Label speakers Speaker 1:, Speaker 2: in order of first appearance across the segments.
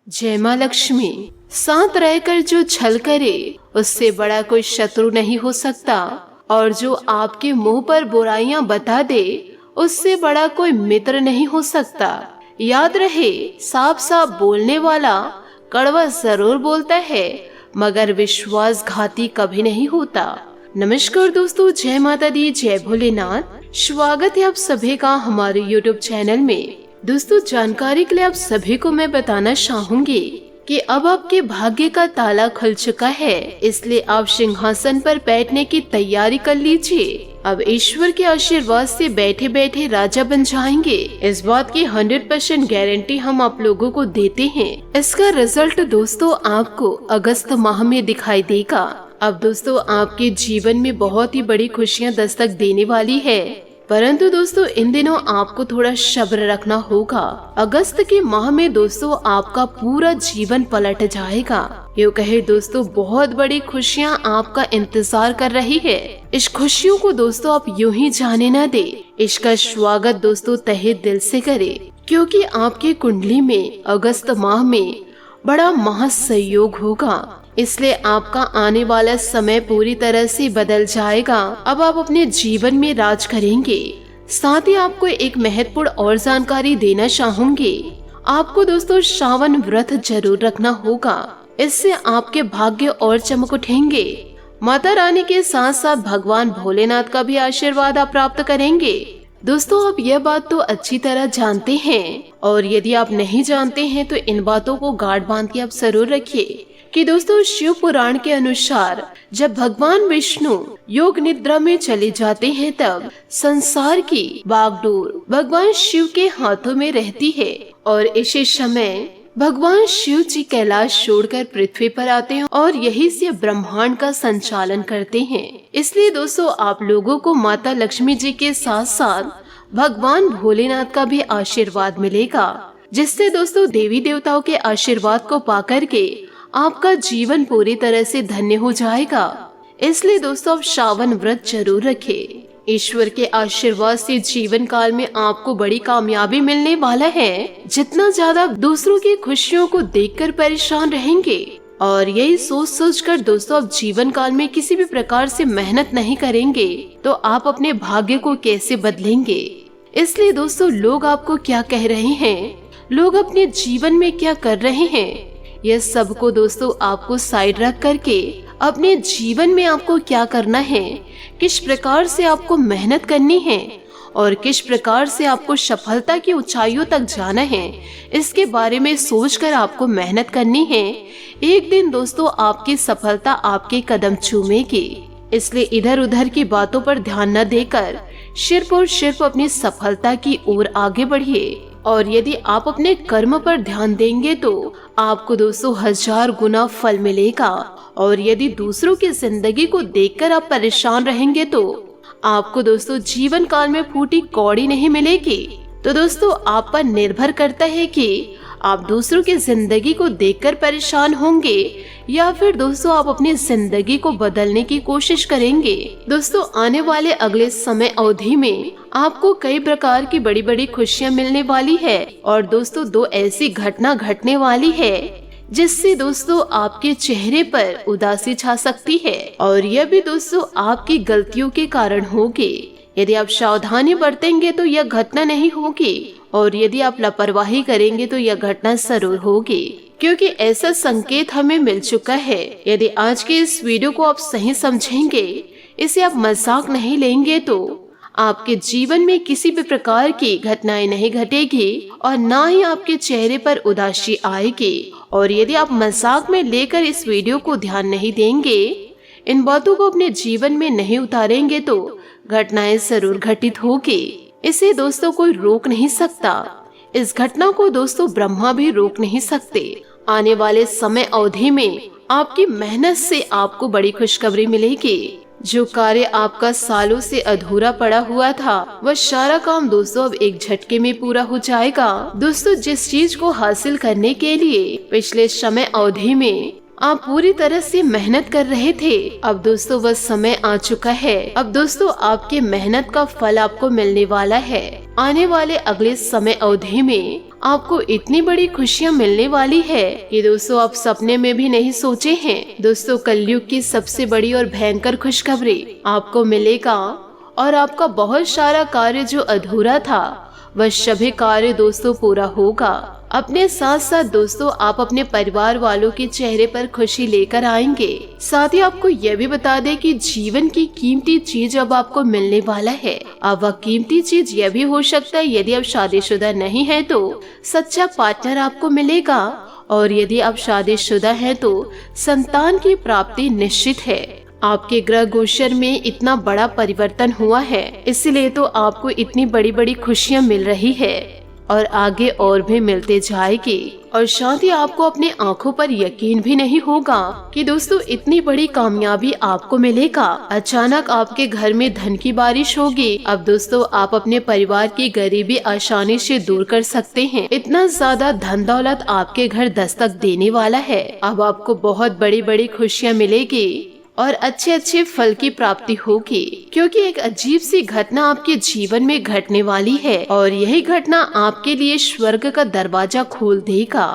Speaker 1: जय माँ लक्ष्मी। साथ रहकर जो छल करे उससे बड़ा कोई शत्रु नहीं हो सकता, और जो आपके मुंह पर बुराइयां बता दे उससे बड़ा कोई मित्र नहीं हो सकता। याद रहे, साफ साफ बोलने वाला कड़वा जरूर बोलता है मगर विश्वासघाती कभी नहीं होता। नमस्कार दोस्तों, जय माता दी, जय भोलेनाथ। स्वागत है आप सभी का हमारे YouTube चैनल में। दोस्तों, जानकारी के लिए आप सभी को मैं बताना चाहूंगी कि अब आपके भाग्य का ताला खुल चुका है, इसलिए आप सिंहासन पर बैठने की तैयारी कर लीजिए। अब ईश्वर के आशीर्वाद से बैठे बैठे राजा बन जाएंगे, इस बात की 100% गारंटी हम आप लोगों को देते हैं। इसका रिजल्ट दोस्तों आपको अगस्त माह में दिखाई देगा। अब दोस्तों, आपके जीवन में बहुत ही बड़ी खुशियां दस्तक देने वाली है, परंतु दोस्तों इन दिनों आपको थोड़ा सब्र रखना होगा। अगस्त के माह में दोस्तों आपका पूरा जीवन पलट जाएगा। यूँ कहे दोस्तों, बहुत बड़ी खुशियां आपका इंतजार कर रही है। इस खुशियों को दोस्तों आप यूं ही जाने न दे, इसका स्वागत दोस्तों तहे दिल से करे, क्योंकि आपके कुंडली में अगस्त माह में बड़ा महासंयोग होगा। इसलिए आपका आने वाला समय पूरी तरह से बदल जाएगा। अब आप अपने जीवन में राज करेंगे। साथ ही आपको एक महत्वपूर्ण और जानकारी देना चाहूंगी। आपको दोस्तों श्रावण व्रत जरूर रखना होगा, इससे आपके भाग्य और चमक उठेंगे। माता रानी के साथ साथ भगवान भोलेनाथ का भी आशीर्वाद आप प्राप्त करेंगे। दोस्तों, आप यह बात तो अच्छी तरह जानते हैं, और यदि आप नहीं जानते हैं तो इन बातों को गांठ बांध के आप जरूर रखिए कि दोस्तों शिव पुराण के अनुसार जब भगवान विष्णु योग निद्रा में चले जाते हैं तब संसार की बागडोर भगवान शिव के हाथों में रहती है, और इसी समय भगवान शिव जी कैलाश छोड़कर पृथ्वी पर आते हैं और यही से ब्रह्मांड का संचालन करते हैं। इसलिए दोस्तों आप लोगों को माता लक्ष्मी जी के साथ साथ भगवान भोलेनाथ का भी आशीर्वाद मिलेगा, जिससे दोस्तों देवी देवताओं के आशीर्वाद को पाकर के आपका जीवन पूरी तरह से धन्य हो जाएगा। इसलिए दोस्तों आप श्रावण व्रत जरूर रखें। ईश्वर के आशीर्वाद से जीवन काल में आपको बड़ी कामयाबी मिलने वाला है। जितना ज्यादा दूसरों की खुशियों को देखकर परेशान रहेंगे और यही सोच सोच कर दोस्तों आप जीवन काल में किसी भी प्रकार से मेहनत नहीं करेंगे तो आप अपने भाग्य को कैसे बदलेंगे। इसलिए दोस्तों लोग आपको क्या कह रहे हैं, लोग अपने जीवन में क्या कर रहे हैं, यह सब को दोस्तों आपको साइड रख करके अपने जीवन में आपको क्या करना है, किस प्रकार से आपको मेहनत करनी है और किस प्रकार से आपको सफलता की ऊंचाइयों तक जाना है, इसके बारे में सोचकर आपको मेहनत करनी है। एक दिन दोस्तों आपकी सफलता आपके कदम चूमेगी। इसलिए इधर उधर की बातों पर ध्यान न देकर सिर्फ और सिर्फ अपनी सफलता की ओर आगे बढ़िए। और यदि आप अपने कर्म पर ध्यान देंगे तो आपको दोस्तों 1000 गुना फल मिलेगा। और यदि दूसरों की जिंदगी को देखकर आप परेशान रहेंगे तो आपको दोस्तों जीवन काल में फूटी कौड़ी नहीं मिलेगी। तो दोस्तों आप पर निर्भर करता है कि आप दूसरों की जिंदगी को देखकर परेशान होंगे या फिर दोस्तों आप अपनी जिंदगी को बदलने की कोशिश करेंगे। दोस्तों आने वाले अगले समय अवधि में आपको कई प्रकार की बड़ी बड़ी खुशियां मिलने वाली है, और दोस्तों 2 ऐसी घटना घटने वाली है जिससे दोस्तों आपके चेहरे पर उदासी छा सकती है, और यह भी दोस्तों आपकी गलतियों के कारण होगी। यदि आप सावधानी बरतेंगे तो यह घटना नहीं होगी, और यदि आप लापरवाही करेंगे तो यह घटना जरूर होगी, क्योंकि ऐसा संकेत हमें मिल चुका है। यदि आज के इस वीडियो को आप सही समझेंगे, इसे आप मजाक नहीं लेंगे तो आपके जीवन में किसी भी प्रकार की घटनाएं नहीं घटेगी और ना ही आपके चेहरे पर उदासी आएगी। और यदि आप मजाक में लेकर इस वीडियो को ध्यान नहीं देंगे, इन बातों को अपने जीवन में नहीं उतारेंगे तो घटनाएं जरूर घटित होगी। इसे दोस्तों कोई रोक नहीं सकता। इस घटना को दोस्तों ब्रह्मा भी रोक नहीं सकते। आने वाले समय अवधि में आपकी मेहनत से आपको बड़ी खुशखबरी मिलेगी। जो कार्य आपका सालों से अधूरा पड़ा हुआ था वह सारा काम दोस्तों अब एक झटके में पूरा हो जाएगा। दोस्तों जिस चीज को हासिल करने के लिए पिछले समय अवधि में आप पूरी तरह से मेहनत कर रहे थे, अब दोस्तों वह समय आ चुका है। अब दोस्तों आपके मेहनत का फल आपको मिलने वाला है। आने वाले अगले समय अवधि में आपको इतनी बड़ी खुशियाँ मिलने वाली है कि दोस्तों आप सपने में भी नहीं सोचे हैं। दोस्तों कलयुग की सबसे बड़ी और भयंकर खुशखबरी आपको मिलेगा और आपका बहुत सारा कार्य जो अधूरा था वह सभी कार्य दोस्तों पूरा होगा। अपने साथ साथ दोस्तों आप अपने परिवार वालों के चेहरे पर खुशी लेकर आएंगे। साथ ही आपको यह भी बता दें कि जीवन की कीमती चीज अब आपको मिलने वाला है। अब वह कीमती चीज यह भी हो सकता है, यदि आप शादीशुदा नहीं है तो सच्चा पार्टनर आपको मिलेगा, और यदि आप शादीशुदा है तो संतान की प्राप्ति निश्चित है। आपके ग्रह गोचर में इतना बड़ा परिवर्तन हुआ है, इसलिए तो आपको इतनी बड़ी बड़ी खुशियाँ मिल रही है और आगे और भी मिलते जाएगी। और साथ ही आपको अपने आँखों पर यकीन भी नहीं होगा कि दोस्तों इतनी बड़ी कामयाबी आपको मिलेगा। अचानक आपके घर में धन की बारिश होगी। अब दोस्तों आप अपने परिवार की गरीबी आसानी से दूर कर सकते हैं। इतना ज्यादा धन दौलत आपके घर दस्तक देने वाला है। अब आपको बहुत बड़ी बड़ी खुशियाँ मिलेगी और अच्छे अच्छे फल की प्राप्ति होगी, क्योंकि एक अजीब सी घटना आपके जीवन में घटने वाली है और यही घटना आपके लिए स्वर्ग का दरवाजा खोल देगा।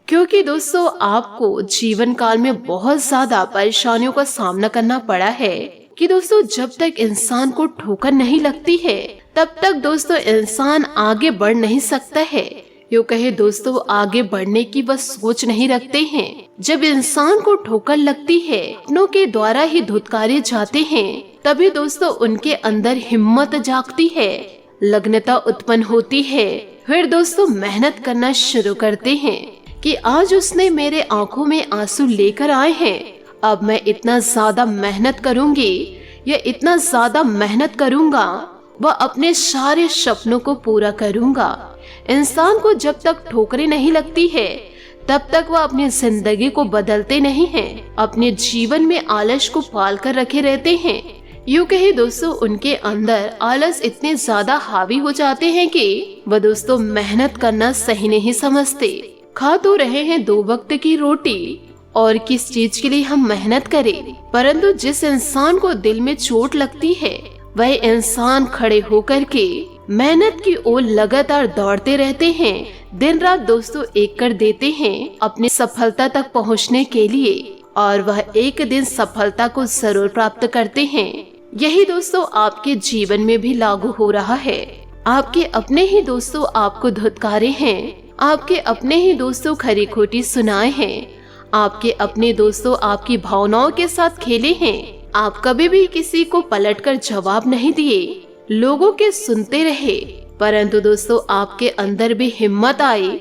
Speaker 1: क्योंकि दोस्तों आपको जीवन काल में बहुत ज्यादा परेशानियों का सामना करना पड़ा है कि दोस्तों जब तक इंसान को ठोकर नहीं लगती है तब तक दोस्तों इंसान आगे बढ़ नहीं सकता है। यूँ कहे दोस्तों आगे बढ़ने की बस सोच नहीं रखते हैं। जब इंसान को ठोकर लगती है, अपनों के द्वारा ही धुतकारे जाते हैं, तभी दोस्तों उनके अंदर हिम्मत जागती है, लग्नता उत्पन्न होती है। फिर दोस्तों मेहनत करना शुरू करते हैं कि आज उसने मेरे आंखों में आंसू लेकर आए हैं, अब मैं इतना ज्यादा मेहनत करूंगी या इतना ज्यादा मेहनत करूंगा, वह अपने सारे सपनों को पूरा करूंगा। इंसान को जब तक ठोकरें नहीं लगती है तब तक वह अपनी जिंदगी को बदलते नहीं हैं, अपने जीवन में आलस को पाल कर रखे रहते हैं। यूँ कहे दोस्तों उनके अंदर आलस इतने ज्यादा हावी हो जाते हैं कि वह दोस्तों मेहनत करना सही नहीं समझते। खा तो रहे हैं 2 वक्त की रोटी और किस चीज के लिए हम मेहनत करें, परंतु जिस इंसान को दिल में चोट लगती है वह इंसान खड़े होकर के मेहनत की ओर लगातार दौड़ते रहते हैं। दिन रात दोस्तों एक कर देते हैं अपनी सफलता तक पहुंचने के लिए, और वह एक दिन सफलता को जरूर प्राप्त करते हैं। यही दोस्तों आपके जीवन में भी लागू हो रहा है। आपके अपने ही दोस्तों आपको धुतकारे हैं, आपके अपने ही दोस्तों खरी खोटी सुनाए हैं, आपके अपने दोस्तों आपकी भावनाओं के साथ खेले हैं। आप कभी भी किसी को पलटकर जवाब नहीं दिए, लोगों के सुनते रहे, परंतु दोस्तों आपके अंदर भी हिम्मत आई,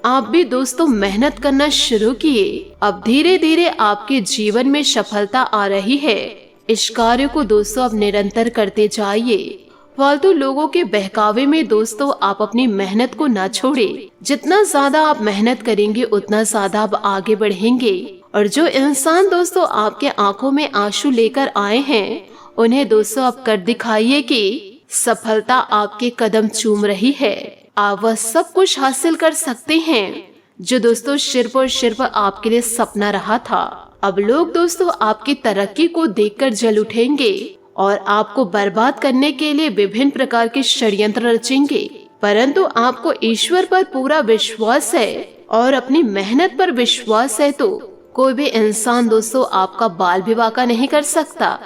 Speaker 1: आप भी दोस्तों मेहनत करना शुरू किए। अब धीरे धीरे आपके जीवन में सफलता आ रही है। इस कार्य को दोस्तों आप निरंतर करते जाइए। फालतू लोगों के बहकावे में दोस्तों आप अपनी मेहनत को ना छोड़े। जितना ज्यादा आप मेहनत करेंगे उतना ज्यादा आप आगे बढ़ेंगे। और जो इंसान दोस्तों आपके आंखों में आंसू लेकर आए हैं उन्हें दोस्तों आप कर दिखाइए कि सफलता आपके कदम चूम रही है। आप वह सब कुछ हासिल कर सकते हैं जो दोस्तों सिर्फ और सिर्फ आपके लिए सपना रहा था। अब लोग दोस्तों आपकी तरक्की को देखकर जल उठेंगे और आपको बर्बाद करने के लिए विभिन्न प्रकार के षड्यंत्र रचेंगे, परंतु आपको ईश्वर पर पूरा विश्वास है और अपनी मेहनत पर विश्वास है तो कोई भी इंसान दोस्तों आपका बाल भी बांका नहीं कर सकता।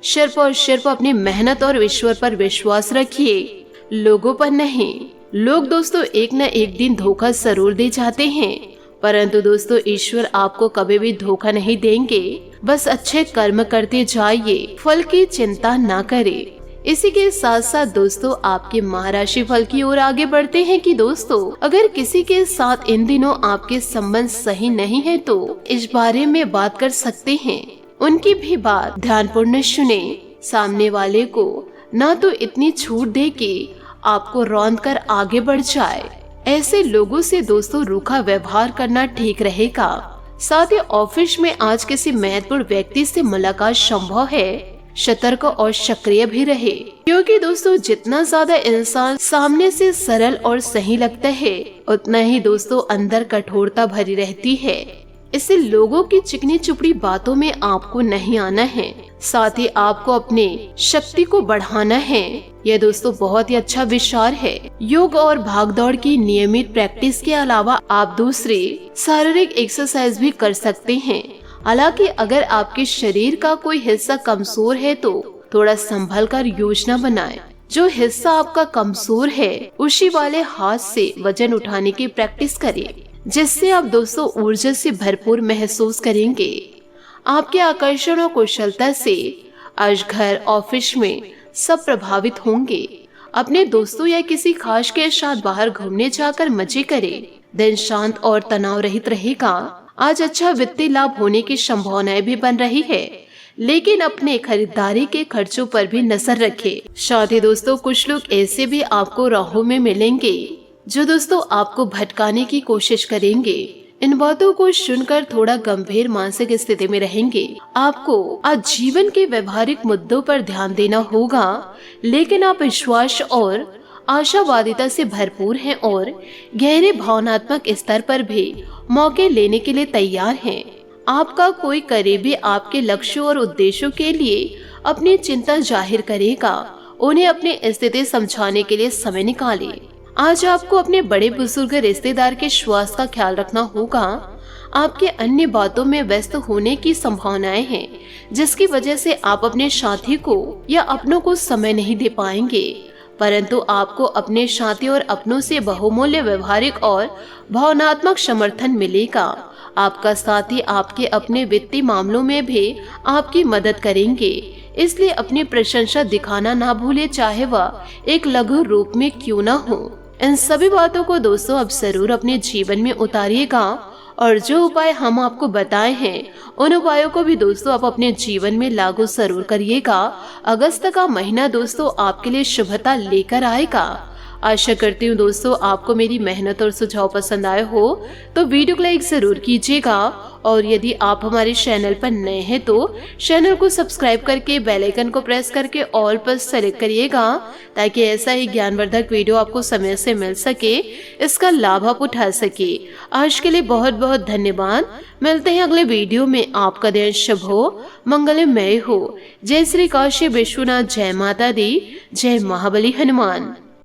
Speaker 1: सिर्फ और सिर्फ अपनी मेहनत और ईश्वर पर विश्वास रखिए, लोगों पर नहीं। लोग दोस्तों एक न एक दिन धोखा जरूर दे जाते हैं, परंतु दोस्तों ईश्वर आपको कभी भी धोखा नहीं देंगे। बस अच्छे कर्म करते जाइए, फल की चिंता ना करें। इसी के साथ साथ दोस्तों आपके महाराशि फल की ओर आगे बढ़ते हैं कि दोस्तों अगर किसी के साथ इन दिनों आपके संबंध सही नहीं है तो इस बारे में बात कर सकते हैं। उनकी भी बात ध्यानपूर्वक सुने। सामने वाले को ना तो इतनी छूट दे कि आपको रौंद कर आगे बढ़ जाए। ऐसे लोगों से दोस्तों रूखा व्यवहार करना ठीक रहेगा। साथ ही ऑफिस में आज किसी महत्वपूर्ण व्यक्ति से मुलाकात संभव है, सतर्क और सक्रिय भी रहे, क्योंकि दोस्तों जितना ज्यादा इंसान सामने से सरल और सही लगता है उतना ही दोस्तों अंदर कठोरता भरी रहती है। इसे लोगों की चिकनी चुपड़ी बातों में आपको नहीं आना है। साथ ही आपको अपने शक्ति को बढ़ाना है। यह दोस्तों बहुत ही अच्छा विचार है। योग और भागदौड़ की नियमित प्रैक्टिस के अलावा आप दूसरे शारीरिक एक्सरसाइज भी कर सकते हैं। हालांकि अगर आपके शरीर का कोई हिस्सा कमजोर है तो थोड़ा संभल कर योजना बनाएं। जो हिस्सा आपका कमजोर है उसी वाले हाथ से वजन उठाने की प्रैक्टिस करें, जिससे आप दोस्तों ऊर्जा से भरपूर महसूस करेंगे। आपके आकर्षण और कुशलता से आज घर ऑफिस में सब प्रभावित होंगे। अपने दोस्तों या किसी खास के साथ बाहर घूमने जाकर मजे करें। दिन शांत और तनाव रहित रहेगा। आज अच्छा वित्तीय लाभ होने की संभावनाएं भी बन रही है, लेकिन अपने खरीदारी के खर्चों पर भी नजर रखें। साथ ही दोस्तों कुछ लोग ऐसे भी आपको राहों में मिलेंगे जो दोस्तों आपको भटकाने की कोशिश करेंगे। इन बातों को सुनकर थोड़ा गंभीर मानसिक स्थिति में रहेंगे। आपको आज जीवन के व्यवहारिक मुद्दों पर ध्यान देना होगा, लेकिन आप विश्वास और आशावादिता से भरपूर हैं और गहरे भावनात्मक स्तर पर भी मौके लेने के लिए तैयार हैं। आपका कोई करीबी आपके लक्ष्यों और उद्देश्यों के लिए अपनी चिंता जाहिर करेगा। उन्हें अपनी स्थिति समझाने के लिए समय निकालें। आज आपको अपने बड़े बुजुर्ग रिश्तेदार के स्वास्थ्य का ख्याल रखना होगा। आपके अन्य बातों में व्यस्त होने की संभावनाएं हैं, जिसकी वजह से आप अपने साथी को या अपनों को समय नहीं दे पाएंगे। परंतु आपको अपने साथी और अपनों से बहुमूल्य व्यवहारिक और भावनात्मक समर्थन मिलेगा। आपका साथी आपके अपने वित्तीय मामलों में भी आपकी मदद करेंगे, इसलिए अपनी प्रशंसा दिखाना ना भूले, चाहे वह एक लघु रूप में क्यों ना हो। इन सभी बातों को दोस्तों अब जरूर अपने जीवन में उतारिएगा और जो उपाय हम आपको बताए हैं उन उपायों को भी दोस्तों आप अपने जीवन में लागू जरूर करिएगा। अगस्त का महीना दोस्तों आपके लिए शुभता लेकर आएगा। आशा करती हूँ दोस्तों आपको मेरी मेहनत और सुझाव पसंद आए हो तो वीडियो को लाइक जरूर कीजिएगा, और यदि आप हमारे चैनल पर नए हैं तो चैनल को सब्सक्राइब करके बेल आइकन को प्रेस करके ऑल पर सेलेक्ट करिएगा, ताकि ऐसा ही ज्ञानवर्धक वीडियो आपको समय से मिल सके, इसका लाभ आप उठा सके। आज के लिए बहुत बहुत धन्यवाद। मिलते हैं अगले वीडियो में। आपका दिन शुभ हो, मंगलमय हो। जय श्री काशी विश्वनाथ, जय माता दी, जय महाबली हनुमान।